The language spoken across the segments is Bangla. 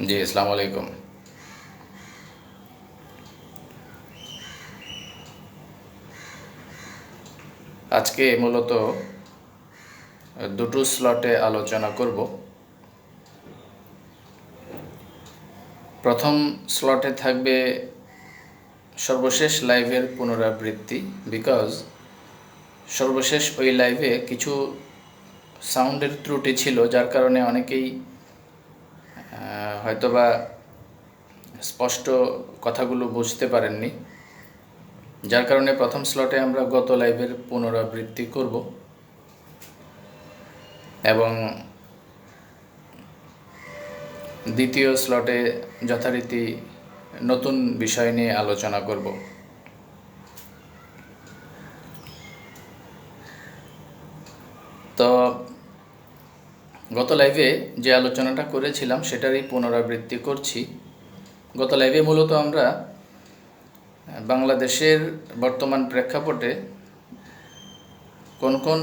জি, আসসালামু আলাইকুম। আজকে মূলত দুটো স্লটে আলোচনা করব। প্রথম স্লটে থাকবে সর্বশেষ লাইভের পুনরাবৃত্তি, বিকজ সর্বশেষ ওই লাইভে কিছু সাউন্ডের ত্রুটি ছিল, যার কারণে অনেকেই হয়তোবা স্পষ্ট কথাগুলো বুঝতে পারেননি। যার কারণে প্রথম স্লটে আমরা গত লাইভের পুনরাবৃত্তি করব এবং দ্বিতীয় স্লটে যথারীতি নতুন বিষয় নিয়ে আলোচনা করব। তো গত লাইভে যে আলোচনাটা করেছিলাম সেটারই পুনরাবৃত্তি করছি। গত লাইভে মূলত আমরা বাংলাদেশের বর্তমান প্রেক্ষাপটে কোন কোন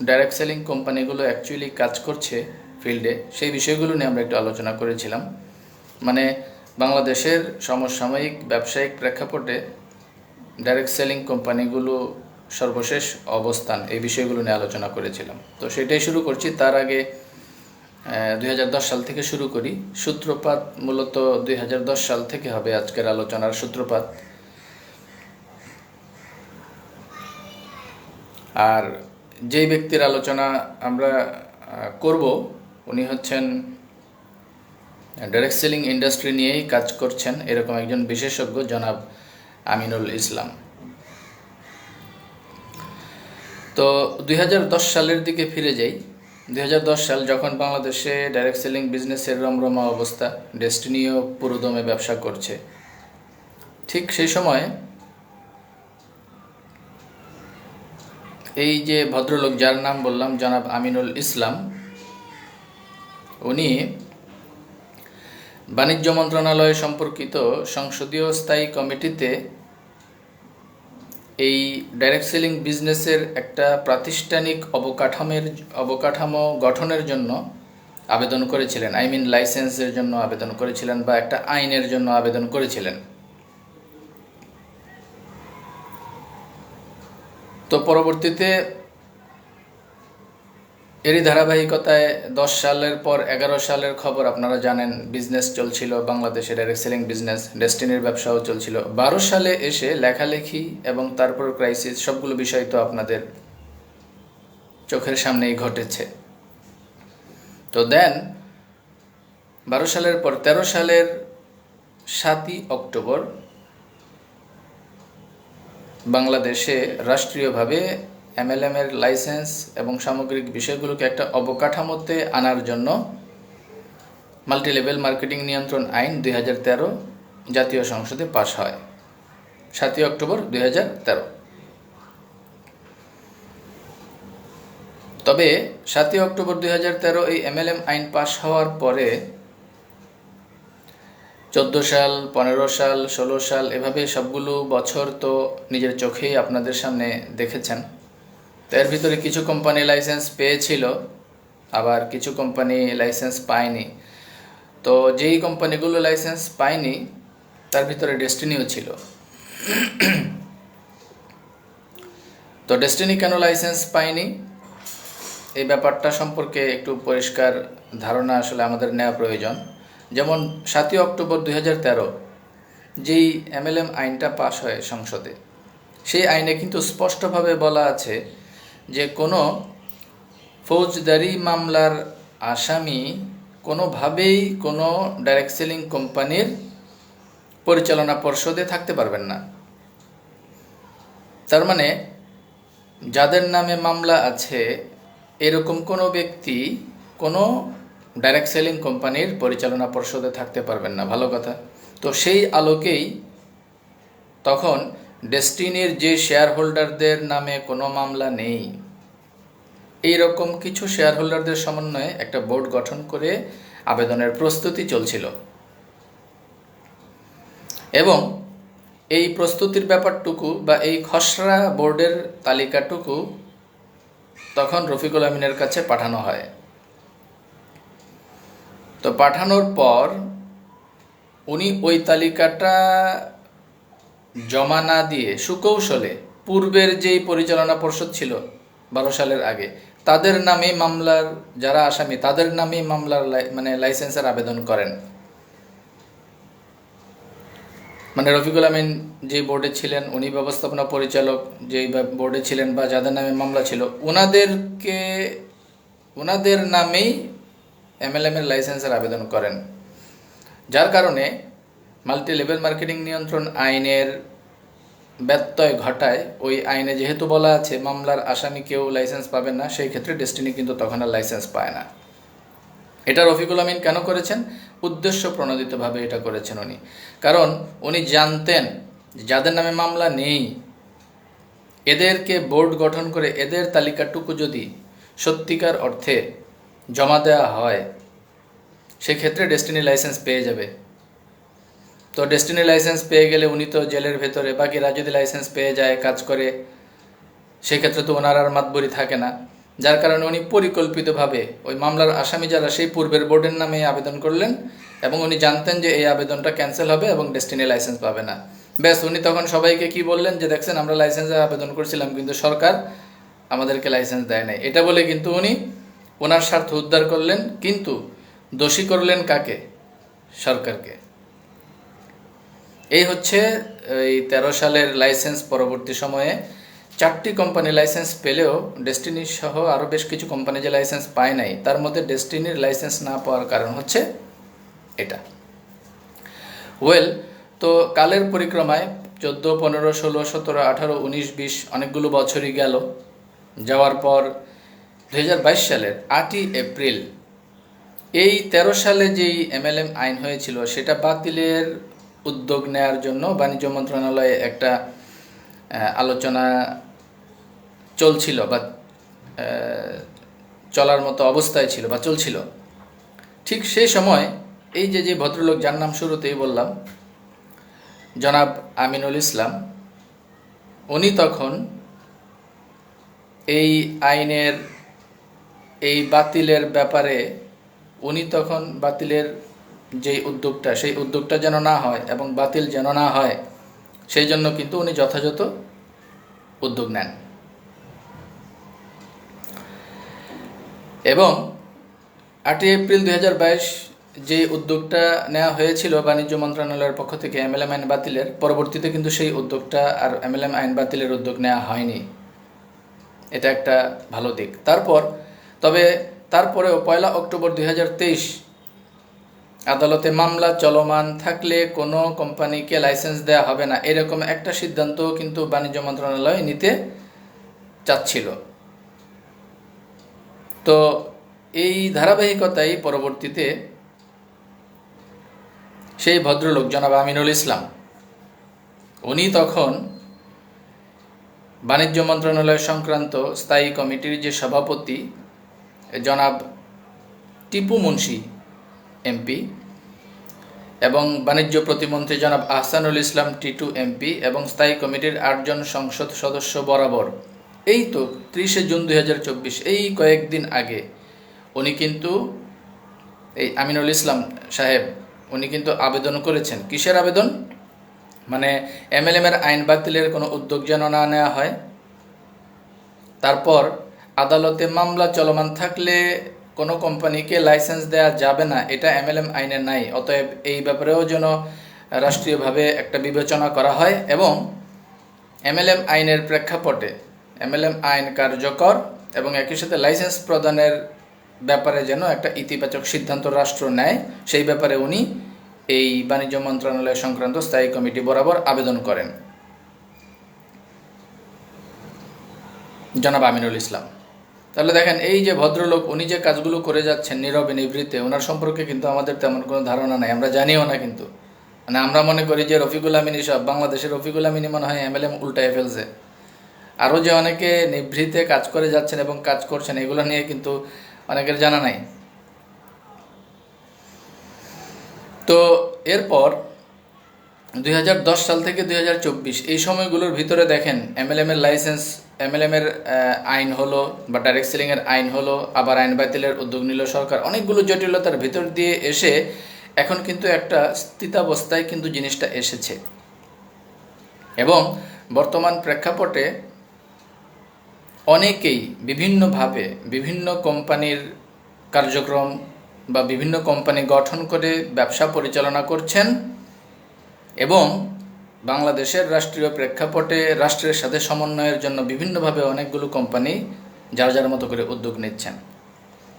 ডাইরেক্ট সেলিং কোম্পানিগুলো অ্যাকচুয়ালি কাজ করছে ফিল্ডে, সেই বিষয়গুলো নিয়ে আমরা একটু আলোচনা করেছিলাম। মানে বাংলাদেশের সমসাময়িক ব্যবসায়িক প্রেক্ষাপটে ডাইরেক্ট সেলিং কোম্পানিগুলো সর্বশেষ অবস্থান, এই বিষয়গুলো নিয়ে আলোচনা করেছিলাম। তো সেটাই শুরু করছি। তার আগে 2010 সাল থেকে শুরু করি। সূত্রপাত মূলত 2010 সাল থেকে হবে আজকের আলোচনার সূত্রপাত। আর যেই ব্যক্তির আলোচনা আমরা করব উনি হচ্ছেন ডাইরেক্ট সেলিং ইন্ডাস্ট্রি নিয়েই কাজ করছেন এরকম একজন বিশেষজ্ঞ, জনাব আমিনুল ইসলাম। তো 2010 সালের দিকে ফিরে যাই। 2010 সাল যখন বাংলাদেশে ডাইরেক্ট সেলিং বিজনেসের রমরমা অবস্থা, ডেস্টিনিও পুরোদমে ব্যবসা করছে, ঠিক সেই সময় এই যে ভদ্রলোক যার নাম বললাম, জনাব আমিনুল ইসলাম, উনি বাণিজ্য মন্ত্রণালয় সম্পর্কিত সংসদীয় স্থায়ী কমিটিতে এই ডাইরেক্ট সেলিং বিজনেসের একটা প্রাতিষ্ঠানিক অবকাঠামো গঠনের জন্য আবেদন করেছিলেন। লাইসেন্সের জন্য আবেদন করেছিলেন বা একটা আইনের জন্য আবেদন করেছিলেন। তো পরবর্তীতে এরই ধারাবাহিকতায় 10 সালের পর 11 সালের খবর আপনারা জানেন। বিজনেস চলছিল বাংলাদেশে, ডাইরেক্ট সেলিং বিজনেস, ডেস্টিনির ব্যবসাও চলছিল। 12 সালে এসে লেখালেখি এবং তারপর ক্রাইসিস, সবগুলো বিষয় তো আপনাদের চোখের সামনেই ঘটেছে। তো দেন 12 সালের পর 13 সালের 7ই অক্টোবর বাংলাদেশে রাষ্ট্রীয়ভাবে এর লাইসেন্স এবং সামগ্রিক বিষয়গুলোকে একটা অবকাঠামোতে আনার জন্য মাল্টি লেভেল মার্কেটিং নিয়ন্ত্রণ আইন 2013 জাতীয় সংসদে পাশ হয় 7ই অক্টোবর 2013। তবে 7ই অক্টোবর 2013 এই MLM আইন পাশ হওয়ার পরে 14 সাল, 15 সাল, 16 সাল, এভাবে সবগুলো বছর তো নিজের চোখেই আপনাদের সামনে দেখেছেন। তো এর ভিতরে কিছু কোম্পানি লাইসেন্স পেয়েছিল, আবার কিছু কোম্পানি লাইসেন্স পায়নি। তো যেই কোম্পানিগুলো লাইসেন্স পায়নি তার ভিতরে ডেস্টিনিও ছিল। তো ডেস্টিনি কেন লাইসেন্স পায়নি, এই ব্যাপারটা সম্পর্কে একটু পরিষ্কার ধারণা আসলে আমাদের নেওয়া প্রয়োজন। যেমন 7ই অক্টোবর 2013 যেই MLM আইনটা পাশ হয় সংসদে, সেই আইনে কিন্তু স্পষ্টভাবে বলা আছে যে কোনো ফৌজদারি মামলার আসামি কোনোভাবেই কোনো ডাইরেক্ট সেলিং কোম্পানির পরিচালনা পর্ষদে থাকতে পারবেন না। তার মানে যাদের নামে মামলা আছে এরকম কোনো ব্যক্তি কোনো ডাইরেক্ট সেলিং কোম্পানির পরিচালনা পর্ষদে থাকতে পারবেন না। ভালো কথা। তো সেই আলোকেই তখন ডেস্টিনির যে শেয়ার হোল্ডারদের নামে কোনো মামলা নেই, এইরকম কিছু শেয়ার হোল্ডারদের সমন্বয়ে একটা বোর্ড গঠন করে আবেদনের প্রস্তুতি চলছিল। এবং এই প্রস্তুতির ব্যাপারটুকু বা এই খসড়া বোর্ডের তালিকাটুকু তখন রফিকুল আমিনের কাছে পাঠানো হয়। তো পাঠানোর পর উনি ওই তালিকাটা জমা না দিয়ে সুকৌশলে পূর্বের যেই পরিচালনা পর্ষদ ছিল 12 সালের আগে, তাদের নামে মামলার যারা আসামি তাদের নামে মামলার মানে লাইসেন্সের আবেদন করেন। মানে রফিকুল আমিন যে বোর্ডে ছিলেন, উনি ব্যবস্থাপনা পরিচালক যেই বোর্ডে ছিলেন বা যাদের নামে মামলা ছিল, ওনাদের নামেই এমএলএম এর লাইসেন্সের আবেদন করেন। যার কারণে মাল্টি লেভেল মার্কেটিং নিয়ন্ত্রণ আইনের ব্যত্যয় ঘটায়। ওই আইনে যেহেতু বলা আছে মামলার আসামি কেউ লাইসেন্স পাবেন না, সেই ক্ষেত্রে ডেস্টিনি কিন্তু তখন আর লাইসেন্স পায় না। এটা রফিকুল আমিন কেন করেছেন? উদ্দেশ্য প্রণোদিতভাবে এটা করেছেন উনি, কারণ উনি জানতেন যাদের নামে মামলা নেই এদেরকে বোর্ড গঠন করে এদের তালিকাটুকু যদি সত্যিকার অর্থে জমা দেওয়া হয় সেক্ষেত্রে ডেস্টিনি লাইসেন্স পেয়ে যাবে। তো ডেস্টিনি লাইসেন্স পেয়ে গেলে উনি তো জেলের ভেতরে, বাকিরা যদি লাইসেন্স পেয়ে যায় কাজ করে, সেক্ষেত্রে তো ওনার আর মাতবরি থাকে না। যার কারণে উনি পরিকল্পিতভাবে ওই মামলার আসামি যারা সেই পূর্বের বোর্ডের নামে আবেদন করলেন এবং উনি জানতেন যে এই আবেদনটা ক্যান্সেল হবে এবং ডেস্টিনি লাইসেন্স পাবে না। ব্যাস, উনি তখন সবাইকে কি বললেন যে দেখছেন আমরা লাইসেন্সের আবেদন করছিলাম কিন্তু সরকার আমাদেরকে লাইসেন্স দেয় নাই, এটা বলে কিন্তু উনি ওনার স্বার্থ উদ্ধার করলেন। কিন্তু দোষী করলেন কাকে? সরকারকে। এই হচ্ছে এই 13 সালের লাইসেন্স। পরবর্তী সময়ে 4টি কোম্পানি লাইসেন্স পেলেও ডেস্টিনি সহ আরও বেশ কিছু কোম্পানি যে লাইসেন্স পায় নাই, তার মধ্যে ডেস্টিনির লাইসেন্স না পাওয়ার কারণ হচ্ছে এটা। ওয়েল, তো কালের পরিক্রমায় 14, 15, 16, 17, 18, 19, 20 অনেকগুলো বছরই গেল। যাওয়ার পর 2022 সালের 8ই এপ্রিল এই 13 সালে যেই এমএলএম আইন হয়েছিল সেটা বাতিলের উদ্যোগ নেয়ার জন্য বাণিজ্য মন্ত্রণালয়ে একটা আলোচনা চলছিল বা চলার মতো অবস্থায় ছিল বা চলছিল। ঠিক সেই সময় এই যে ভদ্রলোক যার নাম শুরুতেই বললাম, জনাব আমিনুল ইসলাম, উনি তখন এই আইনের এই বাতিলের ব্যাপারে উনি তখন বাতিলের যেই উদ্যোগটা সেই উদ্যোগটা যেন না হয় এবং বাতিল যেন না হয় সেই জন্য কিন্তু উনি যথাযথ উদ্যোগ নেন। এবং 8ই এপ্রিল 2022 যে উদ্যোগটা নেওয়া হয়েছিল বাণিজ্য মন্ত্রণালয়ের পক্ষ থেকে এমএলএম আইন বাতিলের, পরবর্তীতে কিন্তু সেই উদ্যোগটা আর এমএলএম আইন বাতিলের উদ্যোগ নেওয়া হয়নি। এটা একটা ভালো দিক। তারপরেও 1 অক্টোবর 2023 আদালতে মামলা চলমান থাকলে কোনো কোম্পানিকে লাইসেন্স দেওয়া হবে না, এরকম একটা সিদ্ধান্ত কিন্তু বাণিজ্য মন্ত্রণালয় নিতে চাচ্ছিল। তো এই ধারাবাহিকতায় পরবর্তীতে সেই ভদ্রলোক জনাব আমিনুল ইসলাম, উনি তখন বাণিজ্য মন্ত্রণালয় সংক্রান্ত স্থায়ী কমিটির যে সভাপতি জনাব টিপু মুন্সি এমপি এবং বাণিজ্য প্রতিমন্ত্রী জনাব আহসানুল ইসলাম টিটু এমপি এবং স্থায়ী কমিটির 8 জন সংসদ সদস্য বরাবর এই তো 30শে জুন 2024 এই কয়েকদিন আগে উনি কিন্তু এই আমিনুল ইসলাম সাহেব উনি কিন্তু আবেদন করেছেন। কিসের আবেদন? মানে এমএলএম এর আইন বাতিলের কোনো উদ্যোগ যেন না নেওয়া হয়, তারপর আদালতে মামলা চলমান থাকলে কোনো কোম্পানিকে লাইসেন্স দেওয়া যাবে না, এটা এমএলএম আইনে নাই, অতএব এই ব্যাপারেও যেন রাষ্ট্রীয়ভাবে একটা বিবেচনা করা হয় এবং এমএলএম আইনের প্রেক্ষাপটে এমএলএম আইন কার্যকর এবং একই সাথে লাইসেন্স প্রদানের ব্যাপারে যেন একটা ইতিবাচক সিদ্ধান্ত রাষ্ট্র নেয়, সেই ব্যাপারে উনি এই বাণিজ্য মন্ত্রণালয় সংক্রান্ত স্থায়ী কমিটি বরাবর আবেদন করেন জনাব আমিনুল ইসলাম। তাহলে দেখেন এই যে ভদ্রলোক উনি যে কাজগুলো করে যাচ্ছেন নীরবে নিভৃতে, ওনার সম্পর্কে কিন্তু আমাদের তেমন কোনো ধারণা নাই, আমরা জানিও না। কিন্তু মানে আমরা মনে করি যে রফিকুল আমিন সব, বাংলাদেশের রফিকুল আমিনই মনে হয় এমএলএম উল্টায় ফেলছে। আরও যে অনেকে নিভৃতে কাজ করে যাচ্ছেন এবং কাজ করছেন এগুলো নিয়ে কিন্তু অনেকের জানা নাই। তো এরপর 2010 সাল থেকে 2024 এই সময়গুলোর ভিতরে দেখেন এমএলএম এর লাইসেন্স, এমএলএম এর আইন হলো বা ডাইরেক্ট সেলিং এর আইন হলো, আবার আইন বাতিলের উদ্যোগ নিল সরকার, অনেকগুলো জটিলতার ভিতর দিয়ে এসে এখন কিন্তু একটা স্থিতাবস্থায় কিন্তু জিনিসটা এসেছে এবং বর্তমান প্রেক্ষাপটে অনেকেই বিভিন্নভাবে বিভিন্ন কোম্পানির কার্যক্রম বা বিভিন্ন কোম্পানি গঠন করে ব্যবসা পরিচালনা করছেন এবং বাংলাদেশের রাষ্ট্রীয় প্রেক্ষাপটে রাষ্ট্রের সাথে সমন্বয়ের জন্য বিভিন্নভাবে অনেকগুলো কোম্পানি যার যার মতো করে উদ্যোগ নিচ্ছেন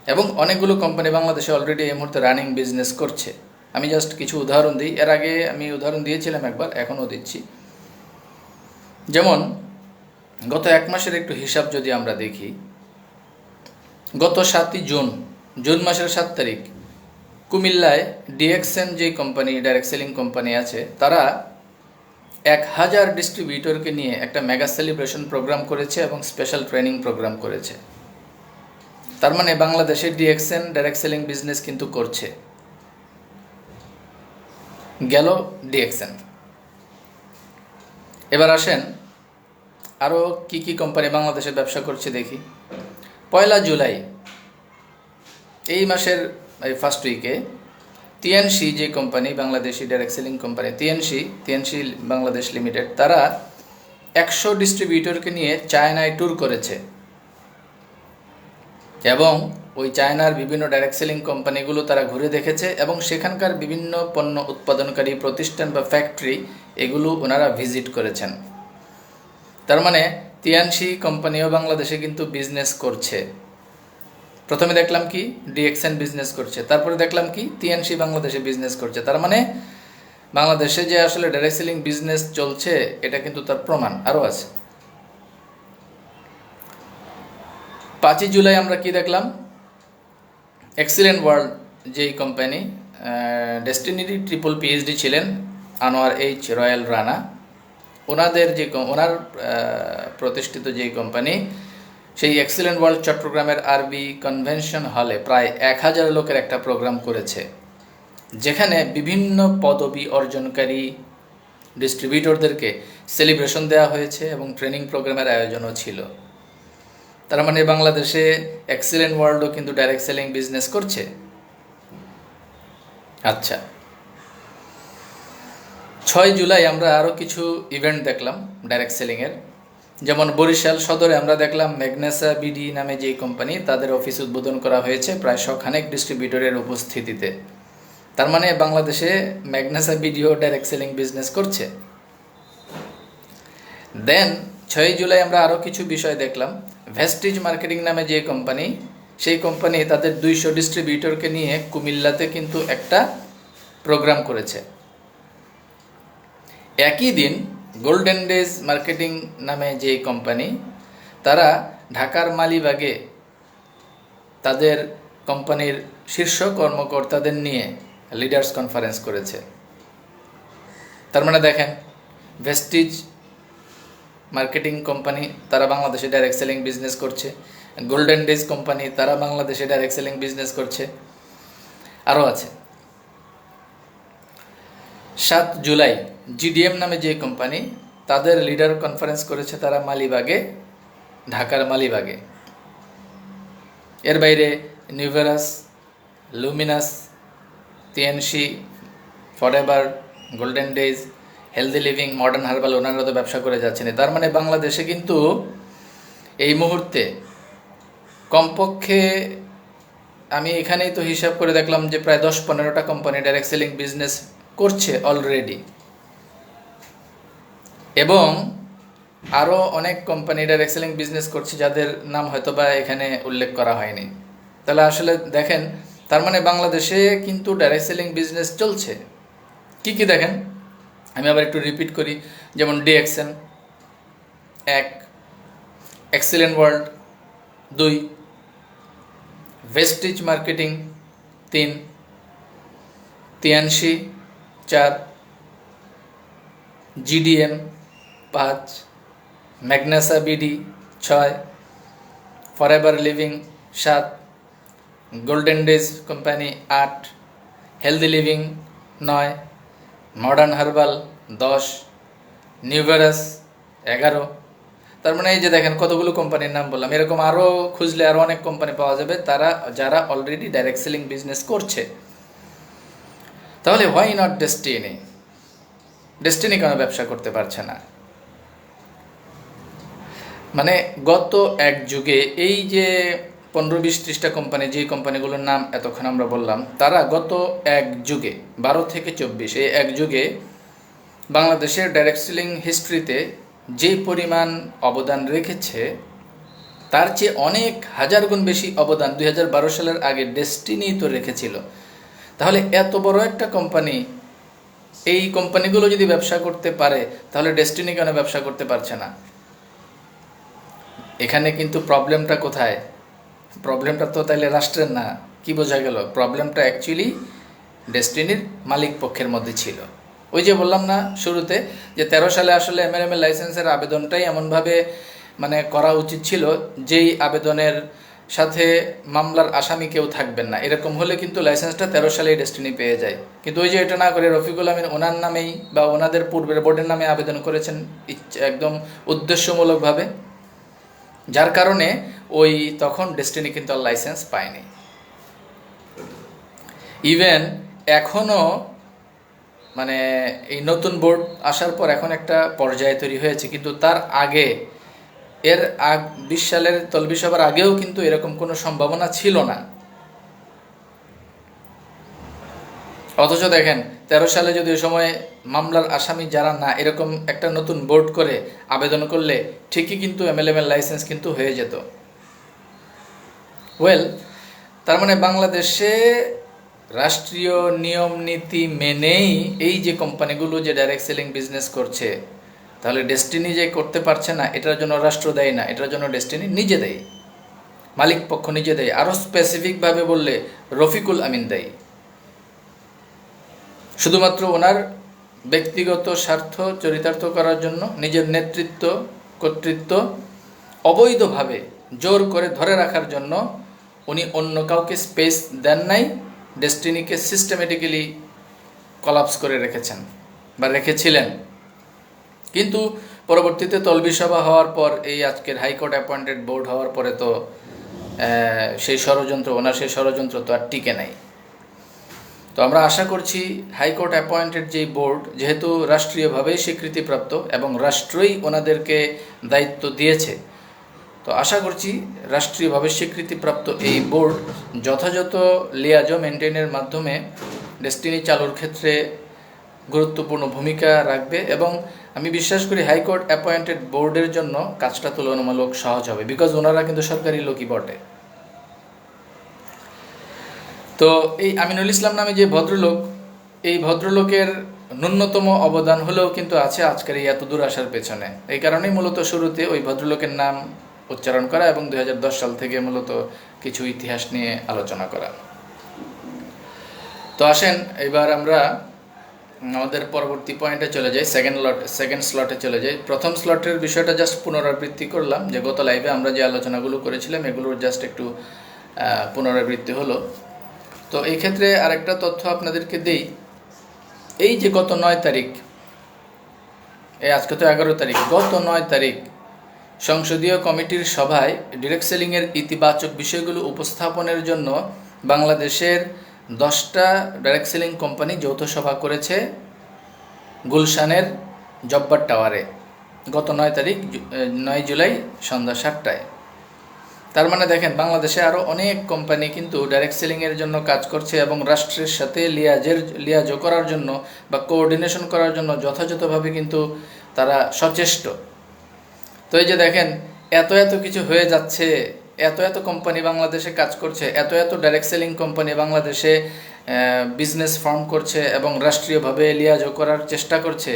এবং অনেকগুলো কোম্পানি বাংলাদেশে অলরেডি এই মুহূর্তে রানিং বিজনেস করছে। আমি জাস্ট কিছু উদাহরণ দিই, এর আগে আমি উদাহরণ দিয়েছিলাম একবার, এখনও দিচ্ছি। যেমন গত 1 মাসের একটু হিসাব যদি আমরা দেখি, গত 7ই জুন মাসের 7 তারিখ কুমিল্লায় ডিএক্সএন যে কোম্পানি, ডাইরেক্ট সেলিং কোম্পানি আছে, তারা 1000 ডিস্ট্রিবিউটরকে নিয়ে একটা মেগা সেলিব্রেশন প্রোগ্রাম করেছে এবং স্পেশাল ট্রেনিং প্রোগ্রাম করেছে। তার মানে বাংলাদেশে ডিএক্সএন ডাইরেক্ট সেলিং বিজনেস কিন্তু করছে। গেল ডিএক্সএন। এবার আসেন আরও কি কি কোম্পানি বাংলাদেশে ব্যবসা করছে দেখি। 1 জুলাই এই মাসের ফার্স্ট উইকে টিএনসি যে company, Bangladeshi direct selling company TNC Bangladesh limited, তারা 100 ডিস্ট্রিবিউটরকে নিয়ে চায়নায় ট্যুর করেছে এবং ওই চায়নার বিভিন্ন ডাইরেক্ট সেলিং কোম্পানিগুলো তারা ঘুরে দেখেছে এবং সেখানকার বিভিন্ন পণ্য উৎপাদনকারী প্রতিষ্ঠান বা ফ্যাক্টরি এগুলো ওনারা ভিজিট করেছেন। তার মানে টিএনসি কোম্পানিও বাংলাদেশে কিন্তু বিজনেস করছে। প্রথমে দেখলাম কি ডিএক্সএন বিজনেস করছে, তারপরে দেখলাম কি টিএনসি বাংলাদেশে বিজনেস করছে। তার মানে বাংলাদেশে যে আসলে ডাইরেক্ট সেলিং বিজনেস চলছে এটা কিন্তু তার প্রমাণ আরও আছে। 5 জুলাই আমরা কি দেখলাম, এক্সিলেন্ট ওয়ার্ল্ড যেই কোম্পানি, ডেস্টিনিটি ট্রিপল পিএইচডি ছিলেন আনোয়ার এইচ রয়্যাল রানা, ওনার প্রতিষ্ঠিত যেই কোম্পানি, সেই এক্সিলেন্ট ওয়ার্ল্ড চট্টগ্রামের আরবি কনভেনশন হলে প্রায় 1000 লোকের একটা প্রোগ্রাম করেছে, যেখানে বিভিন্ন পদবি অর্জনকারী ডিস্ট্রিবিউটরদেরকে সেলিব্রেশন দেওয়া হয়েছে এবং ট্রেনিং প্রোগ্রামের আয়োজনও ছিল। তার মানে বাংলাদেশে এক্সিলেন্ট ওয়ার্ল্ডও কিন্তু ডাইরেক্ট সেলিং বিজনেস করছে। আচ্ছা, 6 জুলাই আমরা আরও কিছু ইভেন্ট দেখলাম ডাইরেক্ট সেলিংয়ের। যেমন বরিশাল সদরে আমরা দেখলাম ম্যাগনেসা বিডি নামে যে কোম্পানি, তাদের অফিস উদ্বোধন করা হয়েছে প্রায় 100 ডিস্ট্রিবিউটরের উপস্থিতিতে। তার মানে বাংলাদেশে ম্যাগনেসা বিডিও ডাইরেক্ট সেলিং বিজনেস করছে। দেন 6 জুলাই আমরা আরও কিছু বিষয় দেখলাম। ভেস্টিজ মার্কেটিং নামে যে কোম্পানি, সেই কোম্পানি তাদের 200 ডিস্ট্রিবিউটরকে নিয়ে কুমিল্লাতে কিন্তু একটা প্রোগ্রাম করেছে। একই দিন গোল্ডেন ডেজ মার্কেটিং নামে যে কোম্পানি, তারা ঢাকার মালিবাগে তাদের কোম্পানির শীর্ষ কর্মকর্তাদের নিয়ে লিডার্স কনফারেন্স করেছে। তার মানে দেখেন, ভেস্টিজ মার্কেটিং কোম্পানি তারা বাংলাদেশে ডাইরেক্ট সেলিং বিজনেস করছে, গোল্ডেন ডেজ কোম্পানি তারা বাংলাদেশে ডাইরেক্ট সেলিং বিজনেস করছে, আরও আছে। 7 জুলাই জিডিএম নামে যে কোম্পানি, তাদের লিডার কনফারেন্স করেছে তারা মালিবাগে, ঢাকার মালিবাগে। এর বাইরে নিউভেরাস, Luminous, TNC, Forever, Golden Days, Healthy Living, Modern Herbal, ওনারা তো ব্যবসা করে যাচ্ছেন। তার মানে বাংলাদেশে কিন্তু এই মুহূর্তে কমপক্ষে আমি এখানেই তো হিসাব করে দেখলাম যে প্রায় 10-15টা কোম্পানি ডাইরেক্ট সেলিং বিজনেস করছে অলরেডি, এবং আরও অনেক কোম্পানি ডাইরেক্ট সেলিং বিজনেস করছে যাদের নাম হয়তো বা এখানে উল্লেখ করা হয়নি। তাহলে আসলে দেখেন, তার মানে বাংলাদেশে কিন্তু ডাইরেক্ট সেলিং বিজনেস চলছে। কি কি দেখেন, আমি আবার একটু রিপিট করি। যেমন DXN 1, Excellent World 2, Vestige Marketing 3, TNC 4, GDM 5, ম্যাগনেসা BD 6, Forever Living 7, Golden Days company 8, Healthy Living 9, Modern Herbal 10, নিউভেরাস 11। তার মানে এই যে দেখেন কতগুলো কোম্পানির নাম বললাম। এরকম আরও খুঁজলে আরও অনেক কোম্পানি পাওয়া যাবে যারা অলরেডি ডাইরেক্ট সেলিং বিজনেস করছে। তাহলে হোয়াই নট ডেস্টিনি? ডেস্টিনি কেন ব্যবসা করতে পারছে না? মানে গত এক যুগে এই যে 15-20-30টা কোম্পানি, যে কোম্পানিগুলোর নাম এতক্ষণ আমরা বললাম, তারা গত এক যুগে 12 থেকে 24 এই এক যুগে বাংলাদেশের ডাইরেক্ট সেলিং হিস্ট্রিতে যে পরিমাণ অবদান রেখেছে তার চেয়ে অনেক হাজার গুণ বেশি অবদান 2012 সালের আগে ডেস্টিনি তো রেখেছিল। তাহলে এত বড় একটা কোম্পানি, এই কোম্পানিগুলো যদি ব্যবসা করতে পারে তাহলে ডেস্টিনি কেন ব্যবসা করতে পারছে না? এখানে কিন্তু প্রবলেমটা কোথায়? প্রবলেমটা তো তাইলে রাষ্ট্রের না। কি বোঝা গেল? প্রবলেমটা অ্যাকচুয়ালি ডেস্টিনির মালিক পক্ষের মধ্যে ছিল। ওই যে বললাম না শুরুতে যে 13 সালে আসলে এমএলএমএল লাইসেন্সের আবেদনটাই এমনভাবে মানে করা উচিত ছিল যেই আবেদনের সাথে মামলার আসামি কেউ থাকবেন না, এরকম হলে কিন্তু লাইসেন্সটা 13 সালেই ডেস্টিনি পেয়ে যায়। কিন্তু ওই যে এটা না করে রফিকুল আমিন ওনার নামেই বা ওনাদের পূর্বের বোর্ডের নামে আবেদন করেছেন একদম উদ্দেশ্যমূলকভাবে, যার কারণে ওই তখন ডেস্টিনি কিন্তু আর লাইসেন্স পায়নি। ইভেন এখনও মানে এই নতুন বোর্ড আসার পর এখন একটা পর্যায়ে তৈরি হয়েছে, কিন্তু তার আগে 20 সালের তলবি সভার আগেও কিন্তু এরকম কোনো সম্ভাবনা ছিল না। অথচ দেখেন 13 সালে যদি ওই সময় মামলার আসামি যারা না, এরকম একটা নতুন বোর্ড করে আবেদন করলে ঠিকই কিন্তু এমএলএমএল লাইসেন্স কিন্তু হয়ে যেত। তার মানে বাংলাদেশে রাষ্ট্রীয় নিয়ম নীতি মেনেই এই যে কোম্পানিগুলো যে ডাইরেক্ট সেলিং বিজনেস করছে, তাহলে ডেস্টিনি যে করতে পারছে না এটার জন্য রাষ্ট্র দেয় না, এটার জন্য ডেস্টিনি নিজে দেয়, মালিক পক্ষ নিজে দেয়। আরও স্পেসিফিকভাবে বললে রফিকুল আমিন দেয়। শুধুমাত্র ওনার ব্যক্তিগত স্বার্থ চরিতার্থ করার জন্য, নিজের নেতৃত্ব কর্তৃত্ব অবৈধভাবে জোর করে ধরে রাখার জন্য উনি অন্য কাউকে স্পেস দেন নাই, ডেস্টিনিকে সিস্টেমেটিক্যালি কলাপস করে রেখেছেন বা রেখেছিলেন। কিন্তু পরবর্তীতে তলবি সভা হওয়ার পর, এই আজকের হাইকোর্ট অ্যাপয়েন্টেড বোর্ড হওয়ার পরে তো সেই ষড়যন্ত্র তো আর টিকে নাই। তো আমরা আশা করছি হাইকোর্ট অ্যাপয়েন্টেড যেই বোর্ড, যেহেতু রাষ্ট্রীয়ভাবেই স্বীকৃতিপ্রাপ্ত এবং রাষ্ট্রই ওনাদেরকে দায়িত্ব দিয়েছে, তো আশা করছি রাষ্ট্রীয়ভাবে স্বীকৃতিপ্রাপ্ত এই বোর্ড যথাযথ লিয়াজো মেনটেনের মাধ্যমে ডেস্টিনি চালুর ক্ষেত্রে গুরুত্বপূর্ণ ভূমিকা রাখবে। এবং আমি বিশ্বাস করি হাইকোর্ট অ্যাপয়েন্টেড বোর্ডের জন্য কাজটা তুলনামূলক সহজ হবে, বিকজ ওনারা কিন্তু সরকারি লোকই বটে। তো এই আমিনুল ইসলাম নামে যে ভদ্রলোক, এই ভদ্রলোকের ন্যূনতম অবদান হলেও কিন্তু আছে আজকের এই এত দূর আসার পেছনে। এই কারণেই মূলত শুরুতে ওই ভদ্রলোকের নাম উচ্চারণ করা এবং 2010 সাল থেকে মূলত কিছু ইতিহাস নিয়ে আলোচনা করা। তো আসেন এবার আমরা আমাদের পরবর্তী পয়েন্টে চলে যাই, সেকেন্ড স্লটে চলে যাই। প্রথম স্লটের বিষয়টা জাস্ট পুনরাবৃত্তি করলাম, যে গত লাইভে আমরা যে আলোচনাগুলো করেছিলাম এগুলোর জাস্ট একটু পুনরাবৃত্তি হলো। তো এই ক্ষেত্রে আরেকটা তথ্য আপনাদেরকে দেই, এই যে গত 9 তারিখ, আজকে তো 11 তারিখ, গত 9 তারিখ সংসদীয় কমিটির সভায় ডিরেক্ট সেলিংয়ের ইতিবাচক বিষয়গুলো উপস্থাপনের জন্য বাংলাদেশের 10টা ডাইরেক্ট সেলিং কোম্পানি যৌথ সভা করেছে গুলশানের জব্বার টাওয়ারে গত 9 তারিখ 9 জুলাই সন্ধ্যা 7টায়। তার মানে দেখেন বাংলাদেশে আরও অনেক কোম্পানি কিন্তু ডাইরেক্ট সেলিংয়ের জন্য কাজ করছে এবং রাষ্ট্রের সাথে লিয়াজো করার জন্য বা কোঅর্ডিনেশন করার জন্য যথাযথভাবে কিন্তু তারা সচেষ্ট। তো এই যে দেখেন এত কিছু হয়ে যাচ্ছে, এত কোম্পানি বাংলাদেশে কাজ করছে, এত ডাইরেক্ট সেলিং কোম্পানি বাংলাদেশে বিজনেস ফর্ম করছে এবং রাষ্ট্রীয়ভাবে লিয়াজো করার চেষ্টা করছে,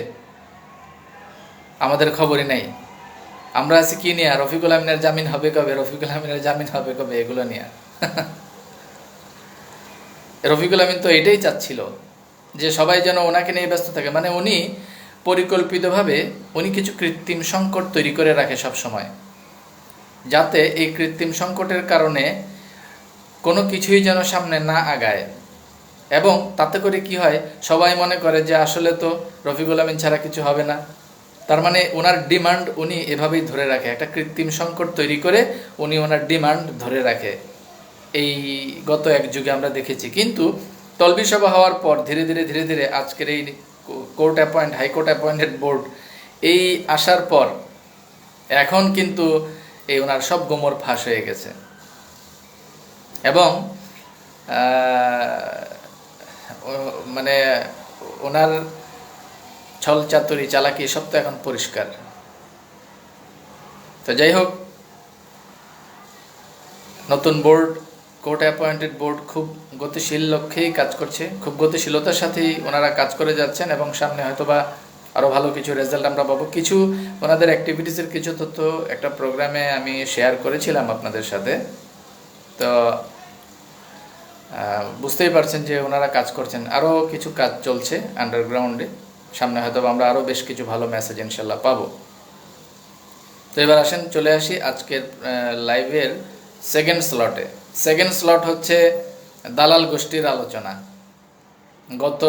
আমাদের খবরই নাই। আমরা আছি কি নিয়ে? রফিকুল আমিনের জামিন হবে কবে, রফিকুল আমিনের জামিন হবে কবে, এগুলো নিয়ে। রফিকুল আমিন তো এটাই চাচ্ছিল যে সবাই যেন ওনাকে নিয়ে ব্যস্ত থাকে। মানে উনি পরিকল্পিতভাবে উনি কিছু কৃত্রিম সংকট তৈরি করে রাখে সব সময়, যাতে এই কৃত্রিম সংকটের কারণে কোনো কিছুই যেন সামনে না আগায়। এবং তাতে করে কি হয়, সবাই মনে করে যে আসলে তো রফিকুল আমিন ছাড়া কিছু হবে না। তার মানে ওনার ডিমান্ড উনি এভাবেই ধরে রাখে, একটা কৃত্রিম সংকট তৈরি করে উনি ওনার ডিমান্ড ধরে রাখে। এই গত এক যুগে আমরা দেখেছি। কিন্তু তলবি সভা হওয়ার পর ধীরে ধীরে আজকের এই হাইকোর্ট অ্যাপয়েন্টেড বোর্ড এই আসার পর এখন কিন্তু এই ওনার সব গোমর ফাঁস হয়ে গেছে এবং মানে ওনার ছল চাতুরি চালাকি সব তো এখন পরিষ্কার। তো যাই হোক, নতুন বোর্ড, কোর্ট অ্যাপয়েন্টেড বোর্ড খুব গতিশীল লক্ষ্যেই কাজ করছে, খুব গতিশীলতার সাথেই ওনারা কাজ করে যাচ্ছেন এবং সামনে হয়তোবা আরও ভালো কিছু রেজাল্ট আমরা পাবো। কিছু ওনাদের অ্যাক্টিভিটিসের কিছু তথ্য একটা প্রোগ্রামে আমি শেয়ার করেছিলাম আপনাদের সাথে। তো বুঝতেই পারছেন যে ওনারা কাজ করছেন, আরও কিছু কাজ চলছে আন্ডারগ্রাউন্ডে, সামনে হয়তো আমরা আরও বেশ কিছু ভালো মেসেজ ইনশাল্লাহ পাবো। তো এবার আসেন চলে আসি আজকের লাইভের সেকেন্ড স্লটে। সেকেন্ড স্লট হচ্ছে দালাল গোষ্ঠীর আলোচনা। গত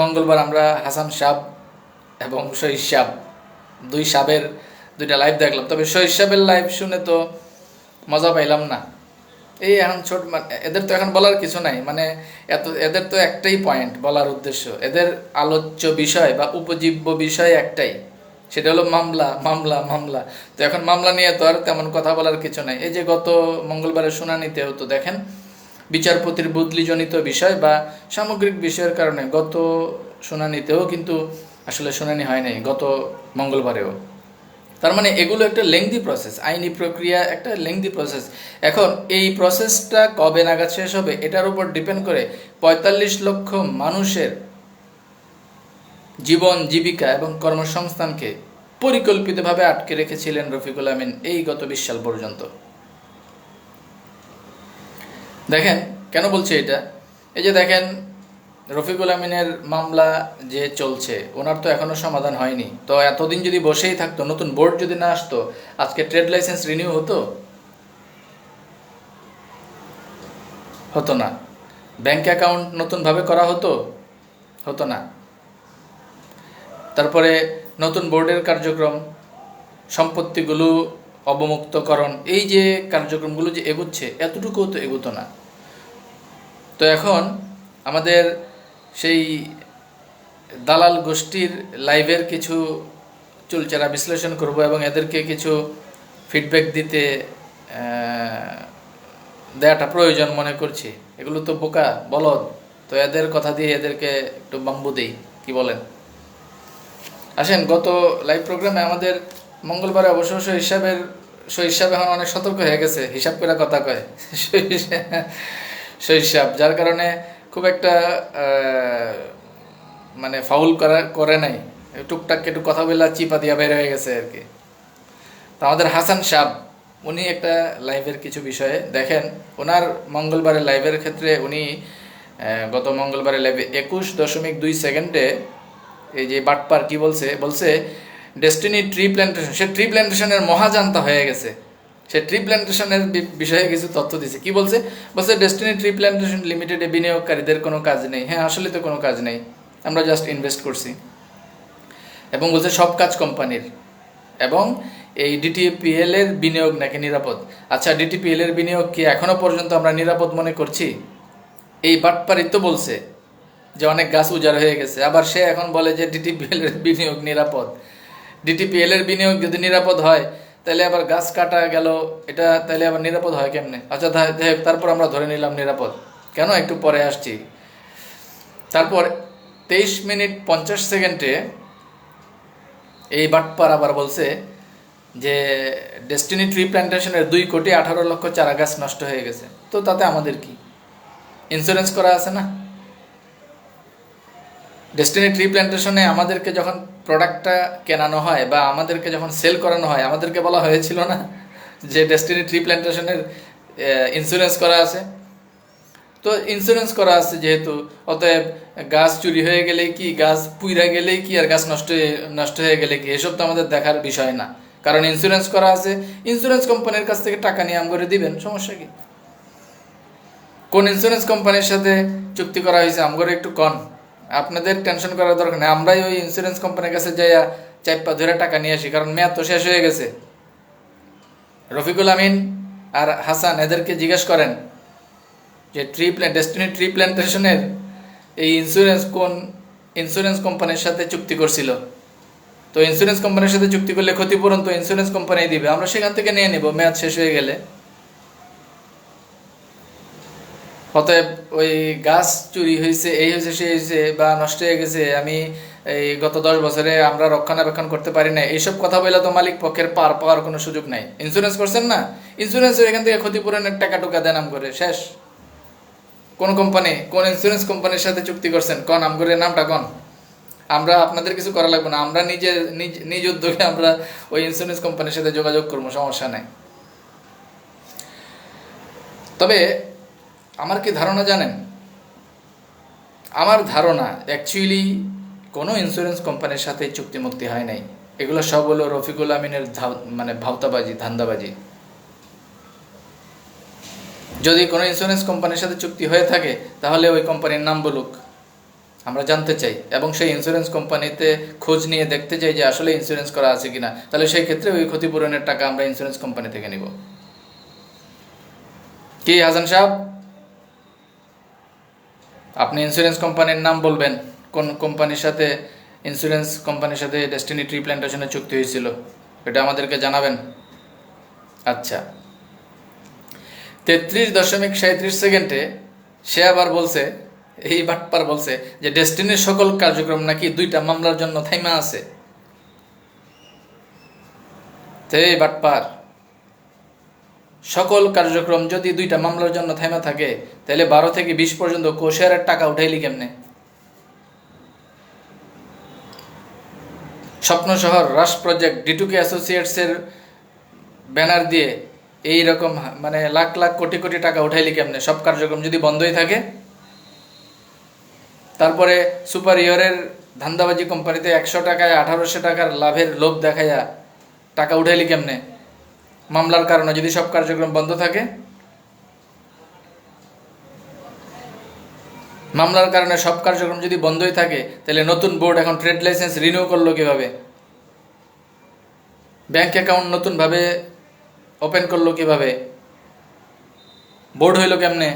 মঙ্গলবার আমরা হাসান সাব এবং শহীদ সাব, দুই সাবের দুইটা লাইভ দেখলাম। তবে শহীদ সাবের লাইভ শুনে তো মজা পাইলাম না। এই এখন এদের তো এখন বলার কিছু নাই, মানে এদের তো একটাই পয়েন্ট বলার উদ্দেশ্য, এদের আলোচ্য বিষয় বা উপজীব্য বিষয় একটাই, সেটা হলো মামলা মামলা মামলা। তো এখন মামলা নিয়ে তো আর তেমন কথা বলার কিছু নাই। এই যে গত মঙ্গলবারের শুনানিতেও তো দেখেন বিচারপতির বদলিজনিত বিষয় বা সামগ্রিক বিষয়ের কারণে গত শুনানিতেও কিন্তু আসলে শুনানি হয় নাই, গত মঙ্গলবারেও। তার মানে এগুলো একটা লেংদি প্রসেস, আইনি প্রক্রিয়া একটা লেংদি প্রসেস। এখন এই প্রসেসটা কবে নাগাদ শেষ হবে এটার উপর ডিপেন্ড করে ৪৫ লক্ষ মানুষের জীবন জীবিকা এবং কর্মসংস্থানকে পরিকল্পিতভাবে আটকে রেখেছিলেন রফিকুল আমিন এই গত ২০ সাল পর্যন্ত। দেখেন কেন বলছে এটা, এই যে দেখেন রফিকুল আমিনের মামলা যে চলছে, ওনার তো এখনো সমাধান হয়নি। তো এতদিন যদি বসেই থাকতো, নতুন বোর্ড যদি না আসতো, আজকে ট্রেড লাইসেন্স রিনিউ হতো না। ব্যাংক অ্যাকাউন্ট নতুনভাবে করা হতো না। তারপরে নতুন বোর্ডের কার্যক্রম, সম্পত্তিগুলো অবমুক্তকরণ, এই যে কার্যক্রমগুলো যে এগুচ্ছে, এতটুকুও তো এগুতো না। তো এখন আমাদের সেই দালাল গোষ্ঠীর লাইভের কিছু চুলচেরা বিশ্লেষণ করব এবং এদেরকে কিছু ফিডব্যাক দেওয়াটা প্রয়োজন মনে করছি। এগুলো তো বোকা বলদ, তো এদের কথা দিয়ে এদেরকে একটু বাম্বু দেই, কি বলেন? আসেন, গত লাইভ প্রোগ্রামে আমাদের মঙ্গলবারে অবশ্য শৈশব এখন অনেক সতর্ক হয়ে গেছে, হিসাব করে কথা কয় শৈশব, যার কারণে খুব একটা মানে ফাউল করে নাই, টুকটাক একটু কথা বললে চিপা দিয়া বের হয়ে গেছে আর কি। তো আমাদের হাসান সাব, উনি একটা লাইভের কিছু বিষয়ে দেখেন, ওনার মঙ্গলবারের লাইভের ক্ষেত্রে উনি গত মঙ্গলবারের লাইভে 21.2 সেকেন্ডে এই যে বাটপার কি বলছে ডেস্টিনি ট্রি প্ল্যান্টেশন, সে ট্রি প্ল্যান্টেশনের মহাজান্তা হয়ে গেছে। সে ট্রি প্ল্যান্টেশনের বিষয়ে কিছু তথ্য দিছে। কি বলছে ডেস্টিনি ট্রি প্ল্যান্টেশন লিমিটেডে বিনিয়োগকারীদের কোনো কাজ নেই। হ্যাঁ, আসলে তো কোনো কাজ নেই, আমরা জাস্ট ইনভেস্ট করছি। এবং বলছে সব কাজ কোম্পানির, এবং এই ডিটিপিএল এর বিনিয়োগ নাকি নিরাপদ। আচ্ছা, ডিটিপিএল এর বিনিয়োগ কি এখনো পর্যন্ত আমরা নিরাপদ মনে করছি? এই বাটপারই তো বলছে যে অনেক গাছ উজাড় হয়ে গেছে, আবার সে এখন বলে যে ডিটিপিএল এর বিনিয়োগ নিরাপদ। ডিটিপিএল এর বিনিয়োগ যদি নিরাপদ হয়, তাহলে আবার গাছ কাটা গেল, এটা তাহলে আবার নিরাপদ হয় কেমনে? আচ্ছা, তারপর আমরা ধরে নিলাম নিরাপদ, কেন একটু পরে আসছি। তারপর 23:50 এই বাটপার আবার বলছে যে ডেস্টিনি ট্রি প্ল্যান্টেশনের 2,18,00,000 চারা গাছ নষ্ট হয়ে গেছে। তো তাতে আমাদের কি? ইন্স্যুরেন্স করা আছে না? ডেস্টিনি ট্রি প্ল্যান্টেশনে আমাদেরকে যখন প্রোডাক্টটা কেনানো হয় বা আমাদেরকে যখন সেল করানো হয়, আমাদেরকে বলা হয়েছিল না যে ডেস্টিনি ট্রি প্ল্যান্টেশনের ইন্স্যুরেন্স করা আছে? তো ইন্স্যুরেন্স করা আছে যেহেতু, অতএব গাছ চুরি হয়ে গেলে কি, গাছ পুইরা গেলে কি, আর গাছ নষ্ট হয়ে গেলে কি, এসব তো আমাদের দেখার বিষয় না, কারণ ইন্স্যুরেন্স করা আছে। ইন্স্যুরেন্স কোম্পানির কাছ থেকে টাকা নিয়ে করে দিবেন, সমস্যা কি? কোন ইন্স্যুরেন্স কোম্পানির সাথে চুক্তি করা হয়েছে আমগরে একটু কন, আপনাদের টেনশন করার দরকার নেই। আমরাই ওই ইন্স্যুরেন্স কোম্পানির কাছে যাইয়া চাইপা ধরে টাকা নিয়ে আসি, কারণ মেয়াদ তো শেষ হয়ে গেছে। রফিকুল আমিন আর হাসান এদেরকে জিজ্ঞেস করেন যে ডেস্টিনি ট্রি প্ল্যান্টেশনের এই ইন্স্যুরেন্স কোন ইন্স্যুরেন্স কোম্পানির সাথে চুক্তি করছিল। তো ইন্স্যুরেন্স কোম্পানির সাথে চুক্তি করলে ক্ষতিপূরণ তো ইন্স্যুরেন্স কোম্পানি দিবে, আমরা সেখান থেকে নিয়ে নেব মেয়াদ শেষ হয়ে গেলে। অতএব ওই গাছ চুরি হয়েছে, এই হয়েছে, সে হয়েছে, বা নষ্ট হয়ে গেছে, আমি এই গত 10 বছরে আমরা রক্ষণাবেক্ষণ করতে পারি না, এইসব কথা বলে তো মালিক পক্ষের পার পাওয়ার কোনো সুযোগ নাই। ইন্স্যুরেন্স করছেন না, ইন্স্যুরেন্সের এখান থেকে ক্ষতিপূরণের টাকা টুকা দেন করে শেষ। কোন কোম্পানি, কোন ইন্স্যুরেন্স কোম্পানির সাথে চুক্তি করছেন কন, আম করে নামটা কন। আমরা আপনাদের কিছু করা লাগবে না, আমরা নিজ উদ্যোগে আমরা ওই ইন্স্যুরেন্স কোম্পানির সাথে যোগাযোগ করবো, সমস্যা নাই। তবে আমার কি ধারণা জানেন, আমার ধারণা অ্যাকচুয়ালি কোনো ইন্স্যুরেন্স কোম্পানির সাথে চুক্তিমুক্তি হয় নাই। এগুলো সব হলো রফিকুল আমিনের মানে ভাওতাবাজি, ধান্দাবাজি। যদি কোনো ইন্স্যুরেন্স কোম্পানির সাথে চুক্তি হয়ে থাকে তাহলে ওই কোম্পানির নাম বলুক, আমরা জানতে চাই, এবং সেই ইন্স্যুরেন্স কোম্পানিতে খোঁজ নিয়ে দেখতে চাই যে আসলে ইন্স্যুরেন্স করা আছে কিনা। তাহলে সেই ক্ষেত্রে ওই ক্ষতিপূরণের টাকা আমরা ইন্স্যুরেন্স কোম্পানি থেকে নিব। কি হাসান সাহেব, আপনি ইন্স্যুরেন্স কোম্পানির নাম বলবেন, কোন কোম্পানির সাথে ইন্স্যুরেন্স কোম্পানির সাথে ডেস্টিনি ট্রি প্ল্যান্টেশনের চুক্তি হয়েছিল, এটা আমাদেরকে জানাবেন। আচ্ছা, 33.37 সেকেন্ডে সে আবার বলছে, এই বাটপার বলছে যে ডেস্টিনির সকল কার্যক্রম নাকি 2টা মামলার জন্য থাইমা আছে। তো এই বাটপার, সকল কার্যক্রম যদি 2টা মামলার জন্য থাইমা থাকে তাহলে 12 থেকে 20 পর্যন্ত কোষের টাকা উঠাইলি কেমনে? স্বপ্ন শহর রাশ প্রজেক্ট D2K অ্যাসোসিয়েটসের ব্যানার দিয়ে এই রকম মানে লাখ লাখ কোটি কোটি টাকা উঠাইলি কেমনে, সব কার্যক্রম যদি বন্ধই থাকে? তারপরে সুপার ইয়রের ধান্দাবাজি কোম্পানিতে 100 টাকায় 1800 টাকার লাভের লোভ দেখাইয়া টাকা উঠাইলি কেমনে, মামলার কারণে যদি সব কার্যক্রম বন্ধ থাকে? মামলার কারণে সব কার্যক্রম যদি বন্ধই থাকে তাহলে নতুন বোর্ড এখন ট্রেড লাইসেন্স রিনিউ করলো কিভাবে? ব্যাংক অ্যাকাউন্ট নতুনভাবে ওপেন করলো কিভাবে? বোর্ড হইল কেমনে?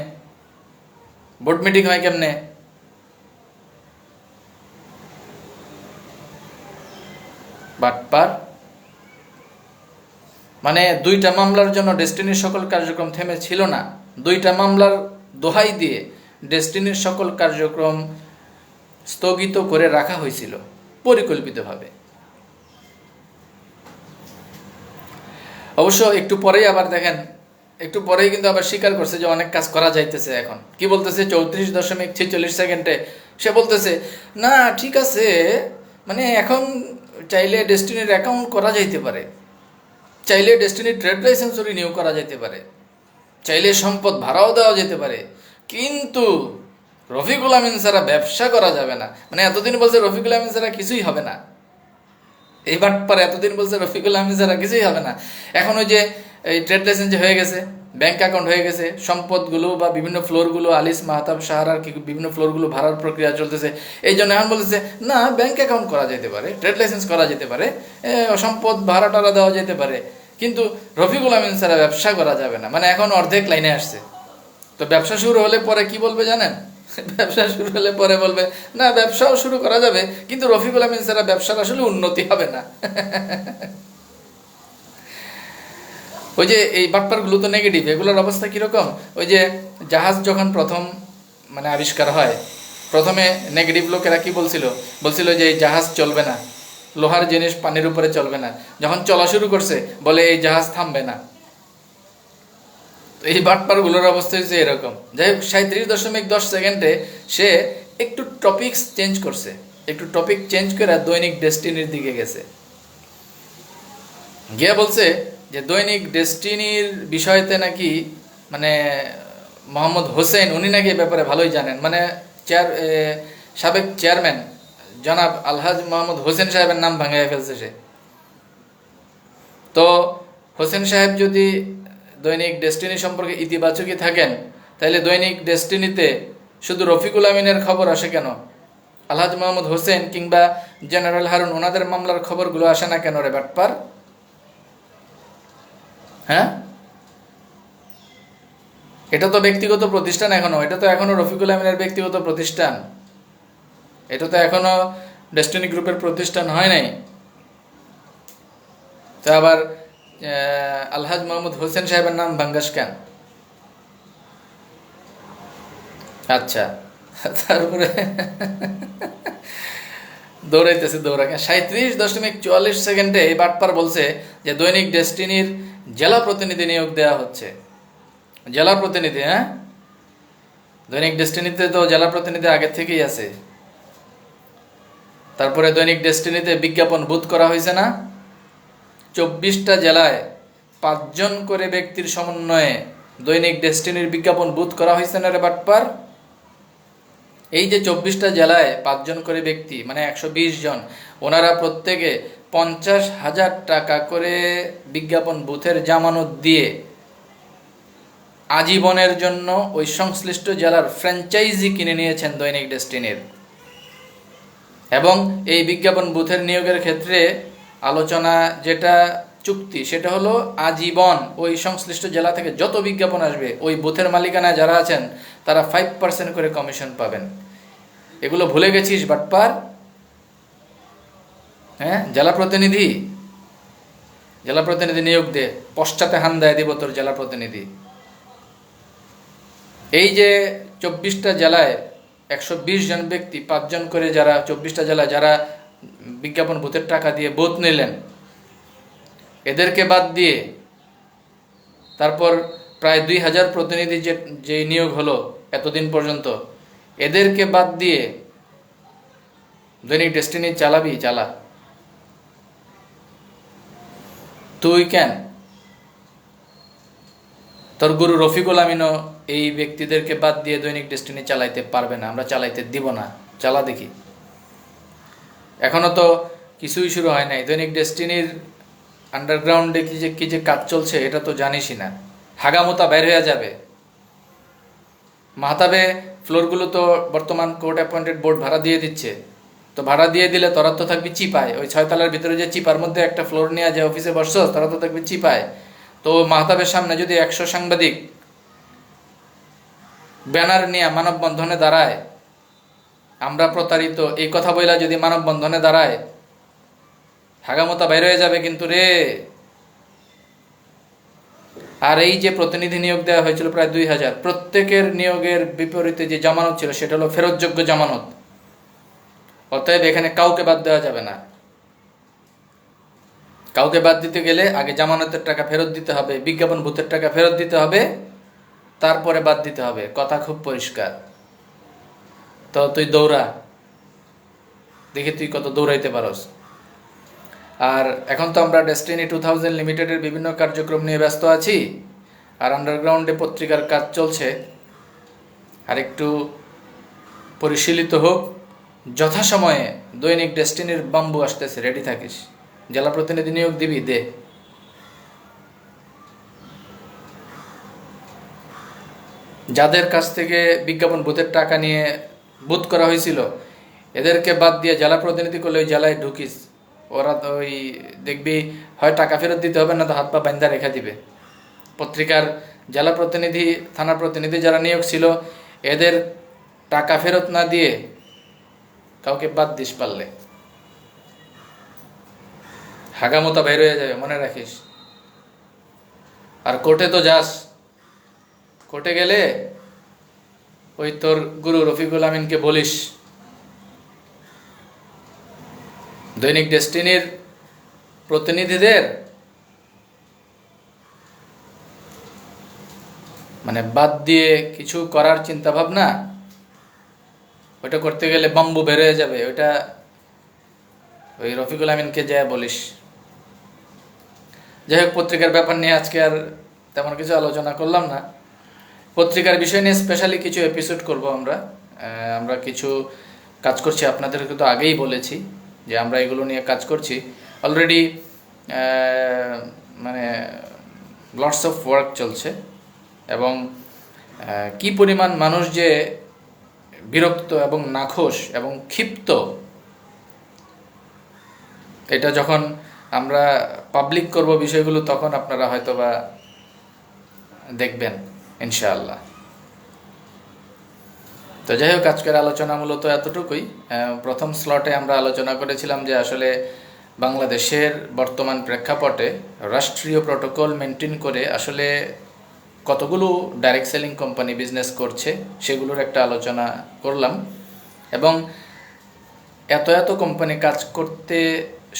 বোর্ড মিটিং হয় কেমনে? বাটপার, মানে 2টা মামলার জন্য ডেস্টিনির সকল কার্যক্রম থেমে ছিল না, 2টা মামলার দোহাই দিয়ে ডেস্টিনির সকল কার্যক্রম স্থগিত করে রাখা হয়েছিল পরিকল্পিতভাবে। অবশ্য একটু পরেই আবার দেখেন, একটু পরেই কিন্তু আবার স্বীকার করছে যে অনেক কাজ করা যাইতেছে। এখন কি বলতেছে 34.46 সেকেন্ডে সে বলতেছে, না ঠিক আছে, মানে এখন চাইলে ডেস্টিনির অ্যাকাউন্ট করা যাইতে পারে, চাইলে ডেস্টিনির ট্রেড লাইসেন্স রিনিউ করা যেতে পারে, চাইলে সম্পদ ভাড়াও দেওয়া যেতে পারে, কিন্তু রফিকুল আমিন ছাড়া ব্যবসা করা যাবে না। মানে এতদিন বলছে রফিকুল আমিন ছাড়া কিছুই হবে না, এই বাটপার এতদিন বলছে রফিকুল আমিন ছাড়া কিছুই হবে না। এখন ওই যে এই ট্রেড লাইসেন্স যে হয়ে গেছে, ব্যাংক অ্যাকাউন্ট হয়ে গেছে, সম্পদগুলো বা বিভিন্ন ফ্লোরগুলো আলিস মাহতাব সাহারার কি বিভিন্ন ফ্লোরগুলো ভাড়ার প্রক্রিয়া চলতেছে, এই জন্য এখন বলতেছে না ব্যাংক অ্যাকাউন্ট করা যেতে পারে, ট্রেড লাইসেন্স করা যেতে পারে, সম্পদ ভাড়া টাড়া দেওয়া যেতে পারে, কিন্তু রফিকুল আমিন ছাড়া ব্যবসা করা যাবে না। মানে এখন অর্ধেক লাইনে আসছে। তো ব্যবসা শুরু হলে পরে কি বলবে জানেন? ব্যবসা শুরু হলে পরে বলবে না ব্যবসাও শুরু করা যাবে, কিন্তু রফিকুল আমিন ছাড়া ব্যবসার আসলে উন্নতি হবে না। ওই যে এই বাটপারগুলো তো নেগেটিভ, এগুলোর অবস্থা কীরকম? ওই যে জাহাজ যখন প্রথম মানে আবিষ্কার হয়, প্রথমে নেগেটিভ লোকেরা কি বলছিল যে এই জাহাজ চলবে না, লোহার জিনিস পানির উপরে চলবে না। যখন চলা শুরু করছে বলে এই জাহাজ থামবে না। তো এই বাটপারগুলোর অবস্থা হচ্ছে এরকম। যাই হোক, 37.10 সেকেন্ডে সে একটু টপিক চেঞ্জ করছে, একটু টপিক চেঞ্জ করে দৈনিক ডেস্টিনির দিকে গেছে, গিয়ে বলছে যে দৈনিক ডেস্টিনির বিষয়তে নাকি মানে মোহাম্মদ হোসেন উনি নাকি এ ব্যাপারে ভালোই জানেন, মানে সাবেক চেয়ারম্যান জনাব আলহাজ মোহাম্মদ হোসেন সাহেবের নাম ভাঙাইয়া ফেলছে সে। তো হোসেন সাহেব যদি দৈনিক ডেস্টিনি সম্পর্কে ইতিবাচকই থাকেন, তাহলে দৈনিক ডেস্টিনিতে শুধু রফিকুল আমিনের খবর আসে কেন? আলহাজ মোহাম্মদ হোসেন কিংবা জেনারেল হারুন ওনাদের মামলার খবরগুলো আসে না কেন রে বাটপার? হ্যাঁ, এটা তো ব্যক্তিগত প্রতিষ্ঠান এখনো, এটা তো এখনো রফিকুল আমিনের ব্যক্তিগত প্রতিষ্ঠান, এটা তো এখনো ডেস্টিনি গ্রুপের প্রতিষ্ঠান হয় নাই। তো আবার আলহাজ মোহাম্মদ হোসেন সাহেবের নাম ভাঙ্গাস কেন? আচ্ছা, তারপরে দৌড়াইতেছে দৌড়া কেন? 37.44 এই বাটপার বলছে যে দৈনিক ডেস্টিনির জেলা প্রতিনিধি নিয়োগ দেওয়া হচ্ছে। জেলা প্রতিনিধি, হ্যাঁ, দৈনিক ডেস্টিনিতে তো জেলা প্রতিনিধি আগে থেকেই আছে। তারপরে দৈনিক ডেস্টিনিতে বিজ্ঞাপন বুথ করা হয়েছে না? 24টা জেলায় 5 জন করে ব্যক্তির সমন্বয়ে দৈনিক ডেস্টিনির বিজ্ঞাপন বুথ করা হয়েছে না রে বাটপার? এই যে 24টা জেলায় 5 জন করে ব্যক্তি, মানে 120 জন, ওনারা প্রত্যেকে 50,000 টাকা করে বিজ্ঞাপন বুথের জামানত দিয়ে আজীবনের জন্য ওই সংশ্লিষ্ট জেলার ফ্র্যাঞ্চাইজি কিনে নিয়েছেন দৈনিক ডেস্টিনির। এবং এই বিজ্ঞাপন বুথের নিয়োগের ক্ষেত্রে আলোচনা যেটা চুক্তি, সেটা হলো আজীবন ওই সংশ্লিষ্ট জেলা থেকে যত বিজ্ঞাপন আসবে ওই বুথের মালিকানায় যারা আছেন তারা 5% করে কমিশন পাবেন। এগুলো ভুলে গেছিস বাটপার? হ্যাঁ, জেলা প্রতিনিধি নিয়োগ দে, পশ্চাতে হান দেয় দিব তোর জেলা প্রতিনিধি। এই যে 24টা জেলায় 120 জন ব্যক্তি, 5 জন করে, যারা 24টা জেলায় যারা বিজ্ঞাপন বুথের টাকা দিয়ে বুথ নিলেন, এদেরকে বাদ দিয়ে তারপর প্রায় 2000 প্রতিনিধি যে নিয়োগ হলো এতদিন পর্যন্ত, এদেরকে বাদ দিয়ে দৈনিক ডেস্টিনি চালাবি? চালা। তুই কেন? তোর গুরু রফিকুল আমিনও এই ব্যক্তিদেরকে বাদ দিয়ে দৈনিক ডেস্টিনি চালাইতে পারবে না, আমরা চালাইতে দিব না। চালা দেখি। এখনো তো কিছুই শুরু হয় নাই। দৈনিক ডেস্টিনির আন্ডারগ্রাউন্ডে কি যে কাজ চলছে এটা তো জানিসই না। হাগামোতা বের হয়ে যাবে। মাহতাবে ফ্লোরগুলো তো বর্তমান কোর্ট অ্যাপয়েন্টেড বোর্ড ভাড়া দিয়ে দিচ্ছে। তো ভাড়া দিয়ে দিলে তোরা তো থাকবি চিপায়, ওই 6 তলার ভিতরে যে চিপার মধ্যে একটা ফ্লোর নিয়ে যে অফিসে বসছ, তোরা তো থাকবি চিপায়। তো মাহতাবের সামনে যদি 100 সাংবাদিক ব্যানার নিয়ে মানববন্ধনে দাঁড়ায়, আমরা প্রতারিত এই কথা বইলা যদি মানববন্ধনে দাঁড়ায়, হাগামোতা বাইরে হয়ে যাবে কিন্তু রে। আর এই যে প্রতিনিধি নিয়োগ দেওয়া হয়েছিল প্রায় 2000, প্রত্যেকের নিয়োগের বিপরীতে যে জামানত ছিল সেটা হলো ফেরতযোগ্য জামানত। অতএব এখানে কাউকে বাদ দেওয়া যাবে না। কাউকে বাদ দিতে গেলে আগে জামানতের টাকা ফেরত দিতে হবে, বিজ্ঞাপন ভূতের টাকা ফেরত দিতে হবে, তারপরে বাদ দিতে হবে। কথা খুব পরিষ্কার। তো তুই দৌড়া, দেখি তুই কত দৌড়াইতে পারস। আর এখন তো আমরা ডেস্টিনি 2000 লিমিটেডের বিভিন্ন কার্যক্রম নিয়ে ব্যস্ত আছি, আর আন্ডারগ্রাউন্ডে পত্রিকার কাজ চলছে। আর একটু পরিশীলিত হোক, যথাসময়ে দৈনিক ডেস্টিনির বাম্বু আসতেছে, রেডি থাকিস। জেলা প্রতিনিধি নিয়োগ দিবি? দে। যাদের কাছ থেকে বিজ্ঞাপন বুথের টাকা নিয়ে বুথ করা হয়েছিল, এদেরকে বাদ দিয়ে জেলা প্রতিনিধি করলে ওই জেলায় ঢুকিস। ওরা তো ওই দেখবি হয় টাকা ফেরত দিতে হবে, না তো হাত পা বান্ধা রেখে দিবে। পত্রিকার জেলা প্রতিনিধি, থানা প্রতিনিধি যারা নিয়োগ ছিল, এদের টাকা ফেরত না দিয়ে কাউকে বাদ দিস পারলে, হাগামোতা বের হয়ে যাবে, মনে রাখিস। আর কোর্টে তো যাস, কোর্টে গেলে ওই তোর গুরু রফিকুল আমিনকে বলিস দৈনিক ডেস্টিনির প্রতিনিধিদের মানে বাদ দিয়ে কিছু করার চিন্তা ভাবনা, ওইটা করতে গেলে বাম্বু বের হয়ে যাবে, ওইটা ওই রফিকুল আমিনকে যায় বলিস। যাই হোক, পত্রিকার ব্যাপার নিয়ে আজকে আর তেমন কিছু আলোচনা করলাম না। পত্রিকার বিষয় নিয়ে স্পেশালি কিছু এপিসোড করব আমরা। আমরা কিছু কাজ করছি, আপনাদেরকে তো আগেই বলেছি যে আমরা এগুলো নিয়ে কাজ করছি অলরেডি। মানে লটস অফ ওয়ার্ক চলছে, এবং কি পরিমাণ মানুষ যে বিরক্ত এবং নাখোশ এবং ক্ষিপ্ত, এটা যখন আমরা পাবলিক করব বিষয়গুলো, তখন আপনারা হয়তো বা দেখবেন। ইনশাআল্লাহ। তো যাই হোক, আজকের আলোচনা মূলত এতটুকুই। প্রথম স্লটে আমরা আলোচনা করেছিলাম যে আসলে বাংলাদেশের বর্তমান প্রেক্ষাপটে রাষ্ট্রীয় প্রোটোকল মেনটেন করে আসলে কতগুলো ডাইরেক্ট সেলিং কোম্পানি বিজনেস করছে সেগুলোর একটা আলোচনা করলাম, এবং এত এত কোম্পানি কাজ করতে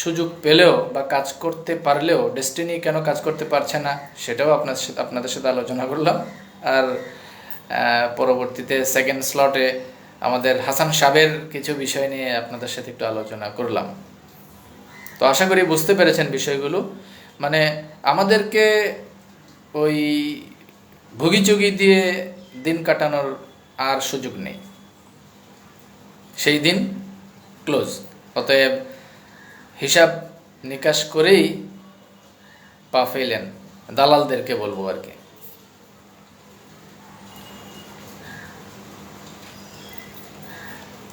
সুযোগ পেলেও বা কাজ করতে পারলেও ডেস্টিনি কেন কাজ করতে পারছে না সেটাও আপনাদের সাথে আলোচনা করলাম। আর পরবর্তীতে সেকেন্ড স্লটে আমাদের হাসান সাহেবের কিছু বিষয় নিয়ে আপনাদের সাথে একটু আলোচনা করলাম। তো আশা করি বুঝতে পেরেছেন বিষয়গুলো। মানে আমাদেরকে ওই ভুগিচুগি দিয়ে দিন কাটানোর আর সুযোগ নেই, সেই দিন ক্লোজ। অতএব হিসাব নিকাশ করেই পা ফেলেন, দালালদেরকে বলবো আর কি।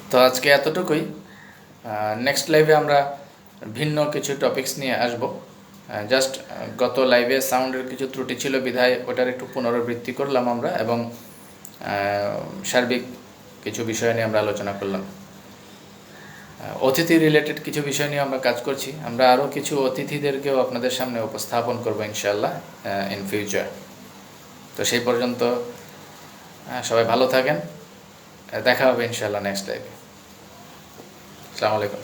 তো আজকে এতটুকুই। নেক্সট লাইভে আমরা ভিন্ন কিছু টপিকস নিয়ে আসব। জাস্ট গত লাইভে সাউন্ডের কিছু ত্রুটি ছিল বিধায় ওটার একটু পুনরাবৃত্তি করলাম আমরা, এবং সার্বিক কিছু বিষয় নিয়ে আমরা আলোচনা করলাম। অতিথি রিলেটেড কিছু বিষয় নিয়ে আমরা কাজ করছি। আমরা আরও কিছু অতিথিদেরকেও আপনাদের সামনে উপস্থাপন করবো ইনশাআল্লাহ ইন ফিউচার। তো সেই পর্যন্ত সবাই ভালো থাকেন, দেখা হবে ইনশাআল্লাহ নেক্সট লাইভে। আসসালামু আলাইকুম।